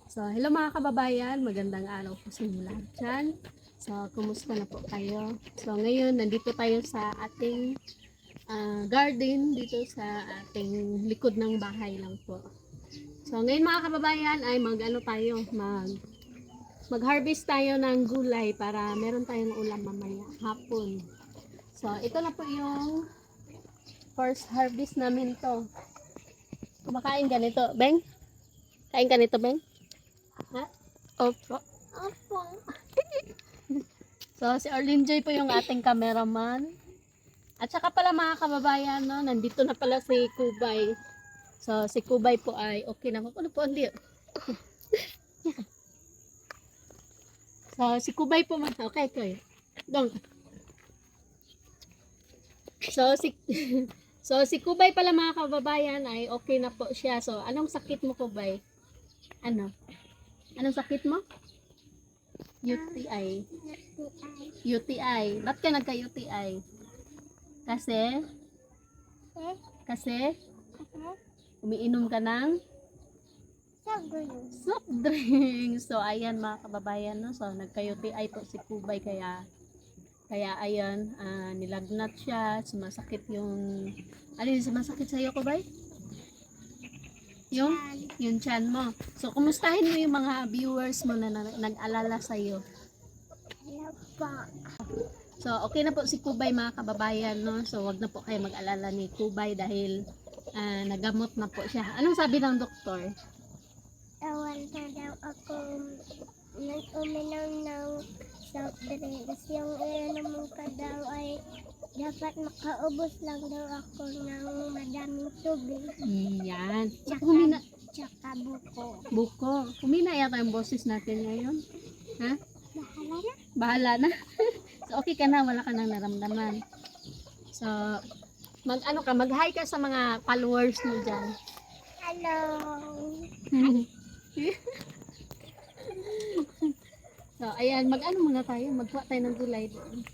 So, hello mga kababayan, magandang araw po sa inyo lahat dyan. So, kumusta na po kayo? So, ngayon, nandito tayo sa ating garden, dito sa ating likod ng bahay lang po. So, ngayon mga kababayan ay mag-harvest tayo ng gulay para meron tayong ulam mamaya, hapon. So, ito na po yung first harvest namin to. Kumakain ka nito, Beng? Kain ka nito, Beng? Ha? Opo. Opo. So, si Arlene Joy po yung ating cameraman. At saka pala mga kababayan, no, nandito na pala si Kubay. So, si Kubay po ay okay na. Ano po, hindi. So, si Kubay po, okay. Dong. So, so, si Kubay pala mga kababayan ay okay na po siya. So, anong sakit mo, Kubay? Ano? Anong sakit mo? UTI. UTI. Ba't ka nagka-UTI? Kasi umiinom ka ng soft drink. So, ayan mga kababayan, no? So, nagka-UTI po si Kubay kaya ayan, nilagnat siya, sumasakit yung, ano yung sumasakit sa'yo, Kubay? Yung chan mo. So, kumustahin mo yung mga viewers mo na nag-alala sa'yo? Hello po. So, okay na po si Kubay mga kababayan, no? So, wag na po kayo mag-alala ni Kubay dahil nagamot na po siya. Anong sabi ng doktor? Ewan na daw ako nag-uminom ng soft drinks. Yung iinom ka daw ay dapat makaubos lang daw ako ng madaming tubig. Yan. Tsaka buko. Buko. Humina yata yung boses natin ngayon. Ha? Bahala na. Bahala na. So, okay ka na. Wala ka nang naramdaman. So, mag-hi ka sa mga followers mo dyan. Hello. So, ayan. Mag-ano muna tayo. Magkuha tayo ng gulay doon.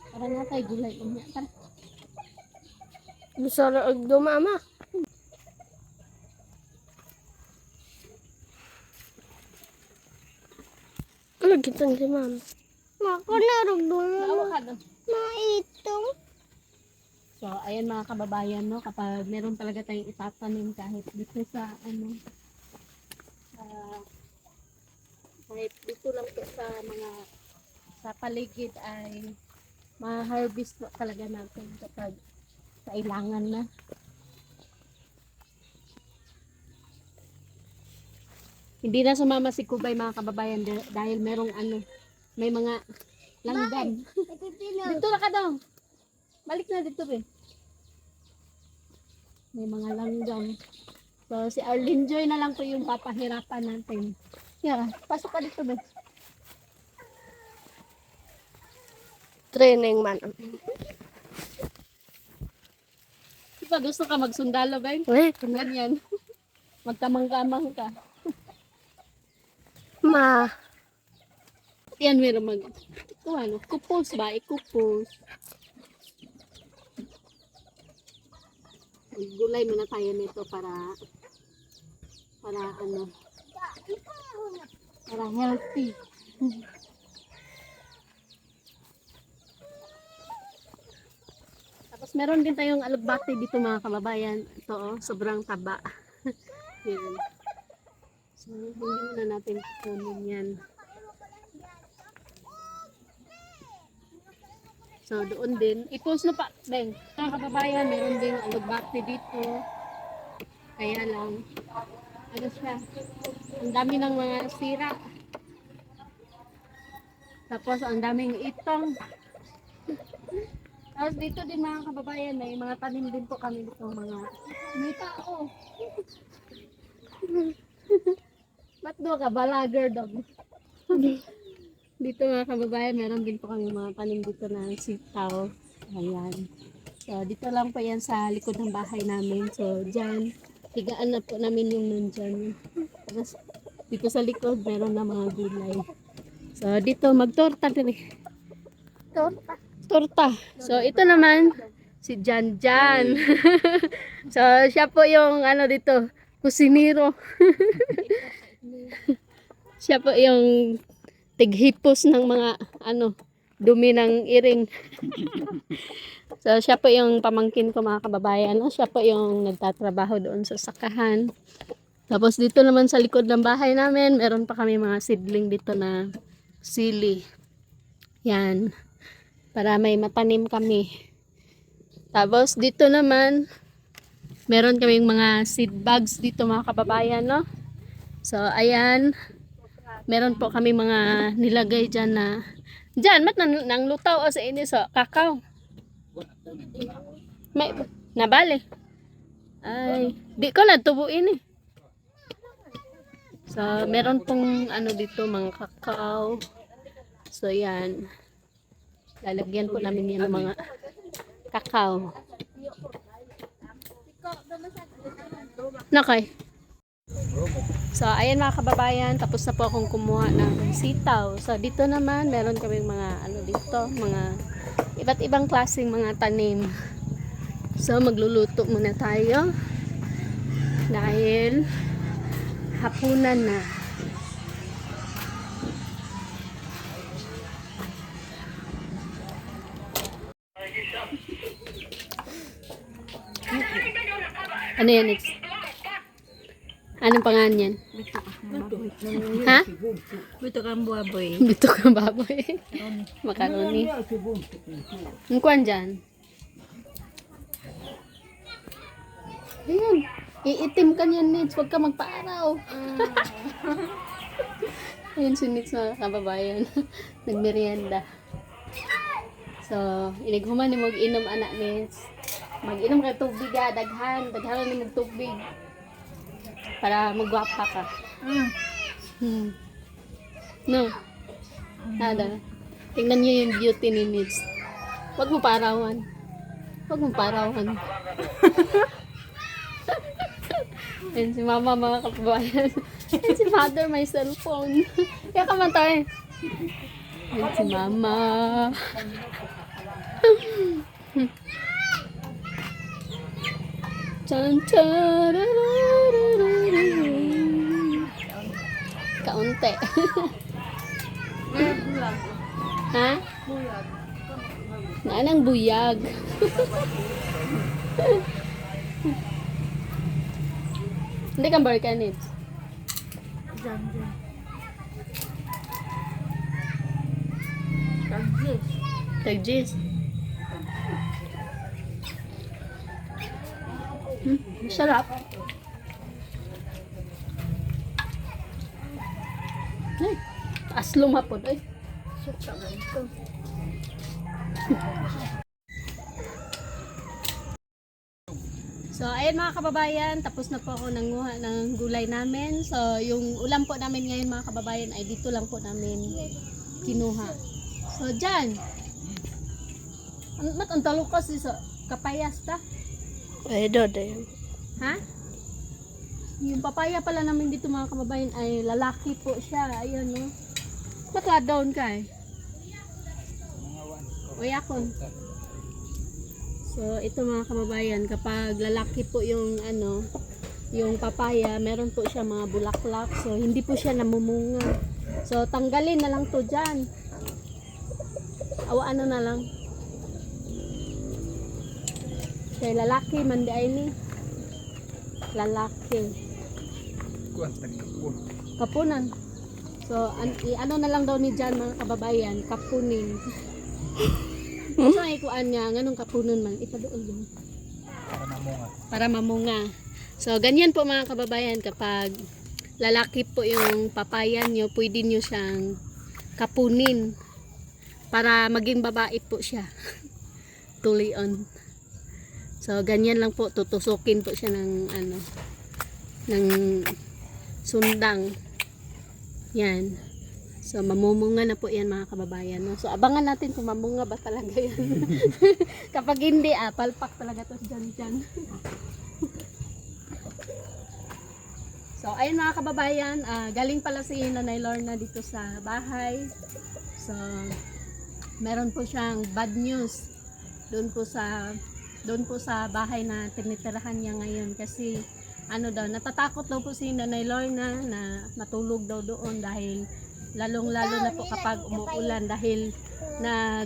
Para nga tayo gulay. Tara. Masarap dumama. Ano gitang si mama? Mako na Naawa ka doon. Maitong. So, ayan mga kababayan, no, kapag meron talaga tayong itatanim kahit dito sa, kahit dito lang po sa paligid ay ma-harvest po talaga natin kapag kailangan na. Hindi na sumama si Kubay mga kababayan dahil merong may mga langgam. Dito na ka daw. Balik na dito, be. May mga langgam. So, si Arlene Joy na lang po yung papahirapan natin. Yeah, pasok ka dito, be. Training man. Di ba gusto ka magsundalo, be? Ganyan. Magkamang-kamang ka. Ma. Yan, meron kupos ba? Ikupos. Gulay muna tayo nito para healthy. Tapos meron din tayong alugbati dito mga kababayan. Ito sobrang taba. Yan. So, hindi muna natin kukunin yan. So, doon din. I-post na pa, Beng. Mga kababayan, meron din alugbati dito. Kaya lang, siya. Ang dami ng mga sira. Tapos, ang daming itong. Tapos, dito din mga kababayan, may mga tanim din po kami dito. May tao. Ba't do ka? Balager dog. Dito mga kababayan, meron din po kami mga tanim dito na sitaw. Ayan. So, dito lang po yan sa likod ng bahay namin. So, dyan, higaan na po namin yung nandyan. Tapos, dito sa likod, meron na mga gulay. So, dito, magtorta din eh. Torta. So, ito naman, si Jan Jan. So, siya po yung, dito, kusinero. Siya po yung tighipos ng mga dumi ng iring. So siya po yung pamangkin ko mga kababayan. No? Siya po yung nagtatrabaho doon sa sakahan. Tapos dito naman sa likod ng bahay namin, meron pa kami mga seedling dito na sili. Yan. Para may matanim kami. Tapos dito naman, meron kaming mga seed bags dito mga kababayan, no? So, ayan. Meron po kami mga nilagay dyan na mat nang lutaw o sa ini so kakao. May nabali. Ay, di ko natubuin eh. So, meron pong dito mga kakao. So, yan. Lalagyan po namin yan ng mga kakao. Nakay. So, ayan mga kababayan, tapos na po akong kumuha ng sitaw. So, dito naman, meron kaming mga, dito, mga iba't ibang klaseng mga tanim. So, magluluto muna tayo. Dahil, hapunan na. Ano yan, next? Anong pangalan yan? Ha? Bito kang buhaboy. Bito kang baboy. Macaroni. Ang kuwan dyan? Ayan. Iitim ka niyan, Nits. Huwag ka magpaaraw. Ayan si Nits mga kababayan. Nagmerienda. So, inighuman ni mag-inom anak, Nits. Mag-inom ka tubig daghan. Daghan ni mag-tubig. Para magwapa ka. No. Nada. Tingnan niyo yung beauty ni Nits. Huwag mo parawan. Huwag mo parawan. Ayan si mama mga kababayan. Ayan si mother may cellphone. Kaya ka man tayo. Ayan si mama. Chan kaunti. Ha? Naanang buyag. Hindi kang barkanits. Tagjis. Sarap. Ay, taas lumapod. Ay. So, ayun mga kababayan, tapos na po ako nanguha ng gulay namin. So, yung ulam po namin ngayon mga kababayan ay dito lang po namin kinuha. So, dyan. Ang talo kasi sa kapayas ta. Ay, dodo. Ha? Yung papaya pala namin dito mga kababayan ay lalaki po siya. Ayan no. Matla-down ka eh. Uyakon. So, ito mga kababayan, kapag lalaki po yung yung papaya, meron po siya mga bulaklak. So, hindi po siya namumunga. So, tanggalin na lang to dyan. Awa na lang. Kaya lalaki, mandi ay ni. Lalaki. Kapunan. So, ano na lang daw ni dyan mga kababayan, kapunin. So, ay kuan niya, nganong kapunon man, ipaduol yun. Para mamunga. So, ganyan po mga kababayan, kapag lalaki po yung papaya nyo, pwede nyo siyang kapunin para maging babae po siya. Tulion. So, ganyan lang po, tutusukin po siya ng ng sundang. Yan. So, mamumunga na po yan mga kababayan. No? So, abangan natin kung mamunga ba talaga yan. Kapag hindi, palpak talaga to dyan. So, ayun mga kababayan, galing pala si Nanay Lorna dito sa bahay. So, meron po siyang bad news doon po sa bahay na tinitirahan niya ngayon kasi ano daw, natatakot daw po si Nanay Lorna na matulog daw doon dahil lalong-lalo na po kapag umuulan dahil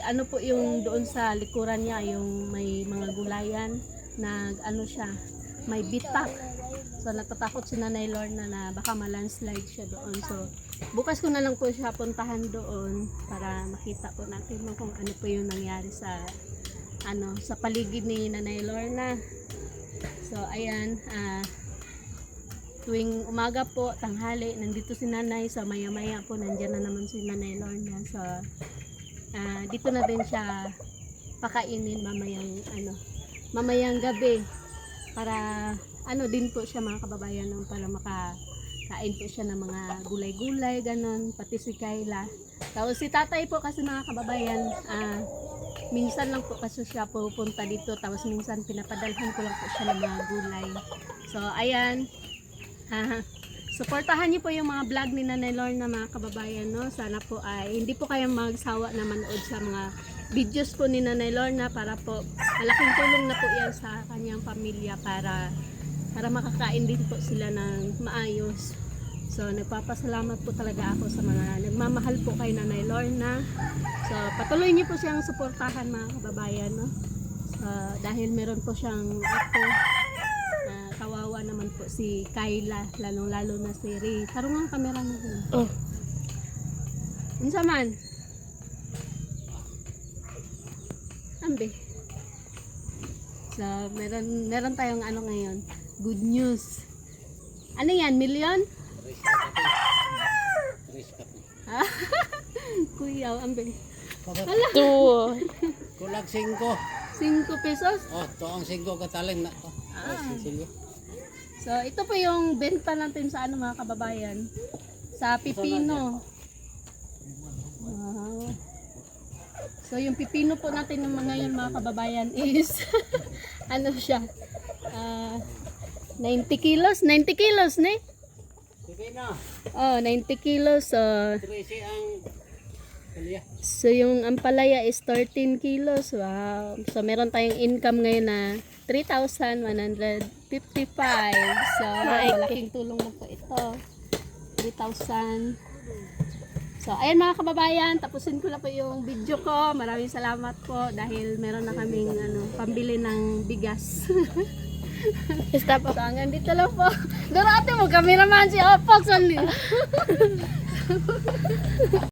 ano po yung doon sa likuran niya, yung may mga gulayan, ano siya, may bitak. So natatakot si Nanay Lorna na baka ma-landslide siya doon. So bukas ko na lang po siya puntahan doon para makita po natin kung ano po yung nangyari sa sa paligid ni Nanay Lorna. So ayan, tuwing umaga po, tanghali, nandito si Nanay. So maya-maya po nandyan na naman si Nanay Lorna. So dito na din siya pakainin mamayang gabi para din po siya mga kababayan, para makakain po siya ng mga gulay-gulay, ganon, pati si Kayla. Tapos si tatay po kasi mga kababayan, minsan lang po kasi siya pupunta dito, tapos minsan pinapadalhan ko lang po siya ng mga gulay. So ayan, suportahan niyo po yung mga vlog ni Nanay Lorna mga kababayan, no? Sana po ay hindi po kayong magsawa na manood sa mga videos po ni Nanay Lorna para po malaking tulong na po yan sa kanyang pamilya para makakain din po sila ng maayos. So nagpapasalamat po talaga ako sa mga nagmamahal po kay Nanay Lorna. So patuloy niyo po siyang suportahan mga kababayan, no? Dahil meron po siyang apo. Kawawa naman po si Kayla, lalong-lalo na si Ray. Tarong ang kamera mo. Oh. Unsa man? Ambe. So, meron tayong ngayon. Good news. Ano yan? Million? Kuya, ambe. Hala. 2. Kulag 5. 5 pesos? Oh, to ang 5 kataling na to. Silyo. So, ito po yung benta natin sa mga kababayan. Sa pipino. Wow. So, yung pipino po natin ng mga kababayan is siya? 90 kilos? 90 kilos, ne? Sige na. Oh, 90 kilos. So, 13 ang kalya. so yung ampalaya is 13 kilos. Wow. So, meron tayong income ngayon na 3,155. So, malaking tulong na po ito. 3,000. So, ayan mga kababayan, tapusin ko na po yung video ko. Maraming salamat po dahil meron na kaming pambili ng bigas. Stop. So, hanggang dito lang po. Dorate mo, cameraman si Opox.